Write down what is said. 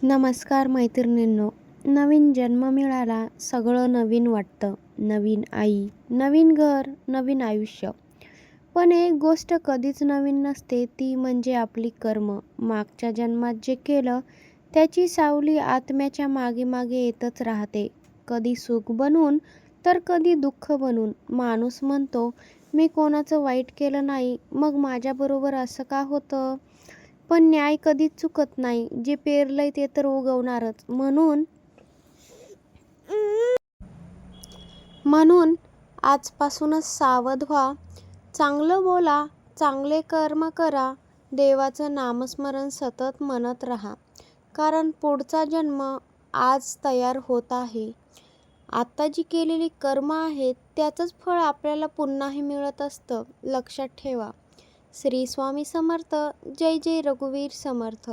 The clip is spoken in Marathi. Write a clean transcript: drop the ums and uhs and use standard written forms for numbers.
नमस्कार मैत्रिणींनो. नवीन जन्म मिळाला, सगळं नवीन वाटतं. नवीन आई, नवीन घर, नवीन आयुष्य. पण एक गोष्ट कधीच नवीन नसते, ती म्हणजे आपली कर्म. मागच्या जन्मात जे केलं त्याची सावली आत्म्याच्या मागे मागे येतच राहते. कधी सुख बनून तर कधी दुःख बनून. माणूस म्हणतो, मी कोणाचं वाईट केलं नाही, मग माझ्याबरोबर असं का होतं? पण न्याय कधीच चुकत नाही. जे पेरलंय ते तर उगवणारच. म्हणून आजपासूनच सावध व्हा. चांगलं बोला, चांगले कर्म करा, देवाचं नामस्मरण सतत म्हणत राहा. कारण पुढचा जन्म आज तयार होत आहे. आता जी केलेली कर्म आहेत त्याचंच फळ आपल्याला पुन्हाही मिळत असतं. लक्षात ठेवा. श्री स्वामी समर्थ. जय जय रघुवीर समर्थ.